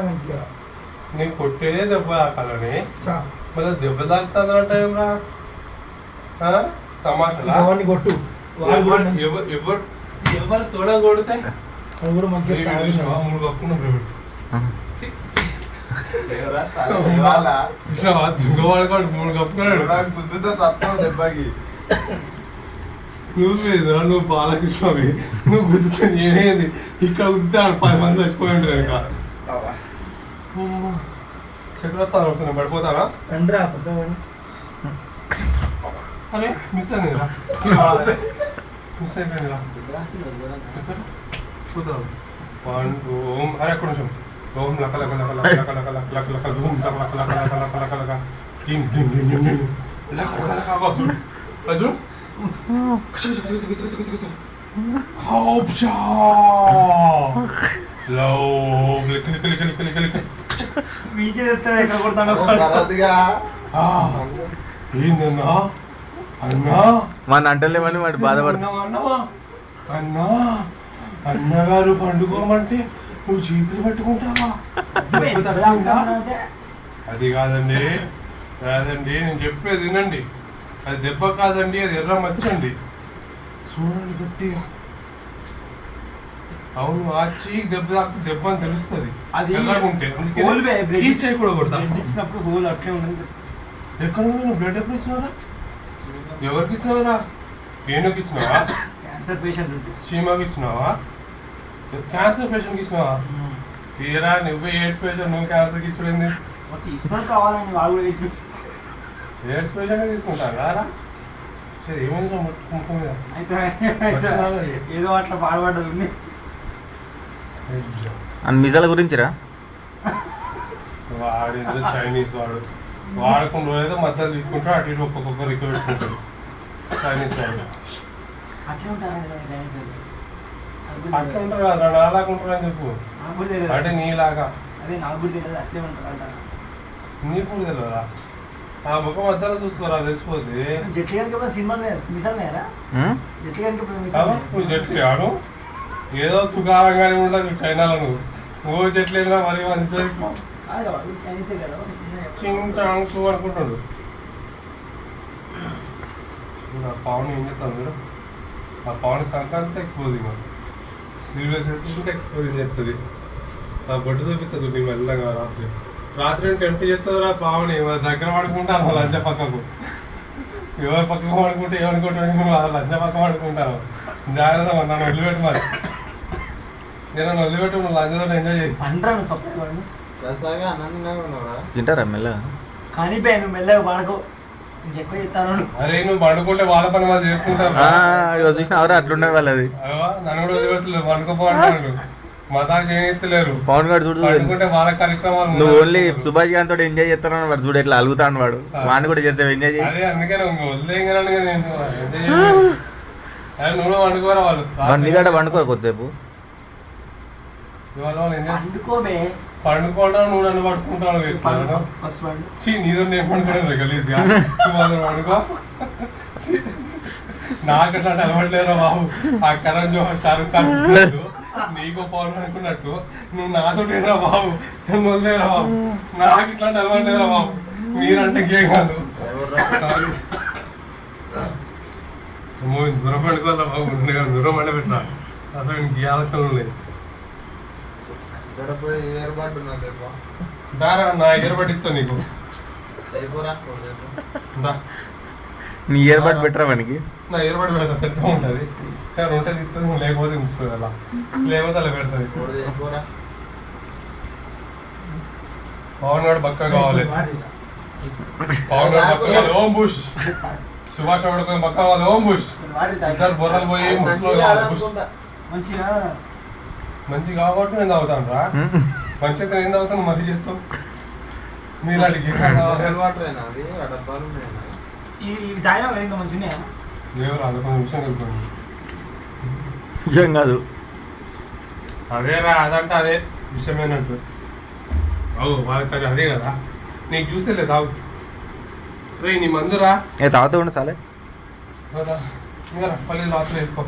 మంచిగా నేను కొట్టేదే దెబ్బ తాకాలని మళ్ళీ దెబ్బ తాకుతుందంట ఏమరా తమాషా కొట్టు ఎవరు తోడ కొడితే అది కూడా మంచిగా 3 కప్పుకున్నాం దుగ్గవాడు 3 కప్పుకున్నాడు గుద్దుతో సత్తా దెబ్బకి నువ్వు బాలకృష్ణవి నువ్వు గుద్దుతా నేనేది ఇక్కడ గుద్దితే 10 మంది చచ్చిపోయి ఉంటారు ఇంకా చక్రత్తాను వస్తుంది పడిపోతానా అరే మిస్ అయిందిరా మిస్ అయిపోయిందిరా చూద్దాం ఓం అరే అక్కడ నిమిషం ఓం లక లక లక లక లక లక లక లక లక ఓం లక లక లక లక లక లక లక డింగ్ డింగ్ డింగ్ డింగ్ డింగ్ లక లక లక అజు అజు హౌప్చా లో click click click click click మీకే తెస్తా ఎక్కడ కొడతానో కరాదిగా ఏందన్నా అన్నా మన అంటలేమని వాడు బాధపడుతున్నావా అన్నా అన్నగారు పండుకోమంటే నువ్వు చేతులు పట్టుకుంటావా అది కాదండి నేను చెప్పేది వినండి అది దెబ్బ కాదండి అది ఎర్ర మచ్చండి చూడండి గట్టిగా అవును ఆ చీకి దెబ్బ తాకితే దెబ్బ అని తెలుస్తుంది అది ఎర్రగుంటే ఈ చేయి కూడా కొడతా ఇచ్చినప్పుడు హోల్ అట్లే ఉండదు ఎక్కడ నువ్వు బ్లడ్ ఎప్పుడు ఇచ్చినారా ఎవరికి ఇచ్చినావరా ఏనుకి ఇచ్చినావా క్యాన్సర్ పేషెంట్ చీమాకి ఇచ్చినావా క్యాన్సర్ పేషెంట్కి ఇచ్చినావా తీరా నువ్వు ఎయిడ్స్ పేషెంట్ నువ్వు క్యాన్సర్కి ఇచ్చుడేంది కావాలండి వాళ్ళు ఎయిడ్స్ పేషెంట్ తీసుకుంటారా ఏమైంది ముఖం మీద ఏదో అట్లా బాధపడ్డది అని మిజాల గురించిరా వాడు ఏదో చైనీస్ వాడు వాడకుండా ఏదో మధ్యలో తీసుకుంటాడు అటు ఇటు ఒక్కొక్క రిక్కు పెట్టుకుంటాడు చైనీస్ వాడు అట్లా ఉంటారు కదా నాలాగా ఉంటారు అని చెప్పు అంటే నీలాగా నీకు కూడా తెలియదా ఆ ముఖం మధ్యలో చూసుకోరా తెలిసిపోద్ది నువ్వు జట్లు ఆడు ఏదో సుఖారంగానే ఉండదు చైనాలో నువ్వు జట్లు ఏదైనా మరి చింటాంకు అనుకుంటాడు ఆ పవన్ ఏం చెప్తాను మీరు ఆ పవన్ సంక్రాంతి ఎక్స్పోజింగ్ స్లీవ్లెస్ వేసుకుంటే ఎక్స్పోజింగ్ చేస్తుంది ఆ బొడ్డు చూపిస్తుంది నీ మెల్లగా రాత్రి టెంప్ట్ చేస్తుందిరా పావని దగ్గర పడుకుంటాను లంచ పక్కకు ఎవరు పక్కకు పడుకుంటే ఏమనుకుంటాను లంచ పక్క పడుకుంటాను జాగ్రత్త నన్ను వదిలిపెట్టు మరి నేను వదిలిపెట్టు నువ్వు లంచతో ఎంజాయ్ చేయి తింటారా మెల్లగా కానీ నువ్వు మెల్లగా పడుకో ఇంకెక్కువ చెప్తాను అరే నువ్వు పండుకుంటే వాళ్ళ పని వాళ్ళు చేసుకుంటారు చూసిన ఎవరు అట్లున్నది వాళ్ళది నన్ను కూడా వదిలిపెట్టలేదు పండుకోపోవట్లేదు మతానికి ఏం ఎత్తలేరు పవన్ గారు చూడు వాళ్ళ కార్యక్రమాలు నువ్వు ఓన్లీ సుభాష్ గారితో ఎంజాయ్ చేస్తాను వాడు చూడు ఎట్లా అలుగుతాను వాడు వాడిని కూడా చేస్తావు ఎంజాయ్ చేయి అదే అందుకే నువ్వు పండుకోరా వాళ్ళు నీ గడ పండుకోరు కొద్దిసేపు పండుకోవడం నువ్వు నన్ను పట్టుకుంటాను నీతో నేను పండుకోవడం గలీజ్గా పండుకో నాకు అట్లాంటి అలవాట్లేరా బాబు ఆ కరణ్ జోహర్ షారుఖ్ ఖాన్ నీకు పవన్ అనుకున్నట్టు నువ్వు నాతో లేరా బాబు నన్ను వదిలేరా బాబు నాకు ఇట్లాంటి అలవాటు లేరా బాబు మీరంటే గే కాదు దూరం పండుకోవాలా బాబు దూరం పండ పెట్టినా అసలు ఇంక ఆలోచనలు లేదు దారా నా ఇయర్బడ్ ఇస్తా నీకు నీ ఇయర్బడ్ పెట్టరా మనకి నా ఇయర్బడ్ పెడతా పెద్ద ఉంటుంది ఉంటుంది ఇస్తుంది లేకపోతే ఉంచుతుంది అలా లేకపోతే అలా పెడుతుంది పవన్ గారు బక్క కావాలి పవన్ గారు బక్క కావాలి ఓం బుష్ సుభాష్ పడుకొని బక్క కావాలి ఓం బుష్ ఇద్దరు బొర్రలు పోయి ముసులో కావాలి బుష్ మంచి కాబట్టి నేను తాగుతాను రా మంచి అయితే నేను తాగుతాను మరీ చేస్తావు మీరు అడిగి ఎవరు అనుకున్న విషయం కలుపుకోండి విషయం కాదు అదేరా అదంటే అదే విషయమేనట్టు అవు వాళ్ళకి అది అదే కదా నీకు చూస్తే లేదు తాగు రే నీ మందురా తాగుతూ ఉండు చాలే ఇంకా పల్లీలు రాత్రి వేసుకో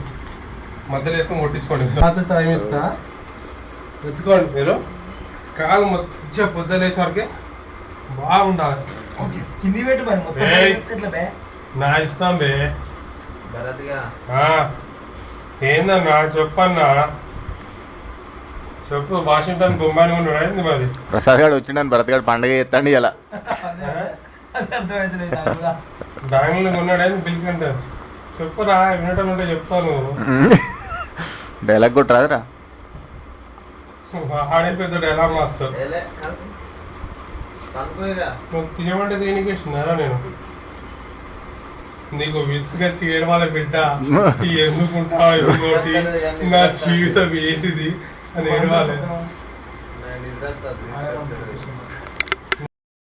మధ్యలో వేసుకొని కొట్టించుకోండి. రాత్రి టైం ఇస్తా, ఎత్తుకోండి మీరు. కాలు మంచిగా పొద్దు లేచేవరకే బాగుండాలి. కింది పెట్టు మరి మొత్తం ఎట్లా బే? నా ఇష్టం బే. ఏందన్నా చెప్పన్నా, చెప్పు. వాషింగ్టన్ బొమ్మాని ఉన్నాడు ఏంది మరి? ప్రసాద్ గారు వచ్చిండని భరత్ గారు పండుగ చేస్తాండి ఇలా. అర్థమైతే నాకు కూడా. బెంగళూరు ఉన్నాడేంది పిలిచింటే చెప్పురా, వినటం అంటే చెప్తాను. డైలాగ్ కొట్టరాదురా. ఆడే పెద్ద డైలాగ్ మాస్టర్. నువ్వు తీయమంటే దీనికి ఇస్తున్నారా నేను? నీకు విసుగా చేయడం వాళ్ళ బిడ్డ ఎందుకుంటావు ఇంకోటి, నా జీవితం ఏంటిది అని ఏడవాలి.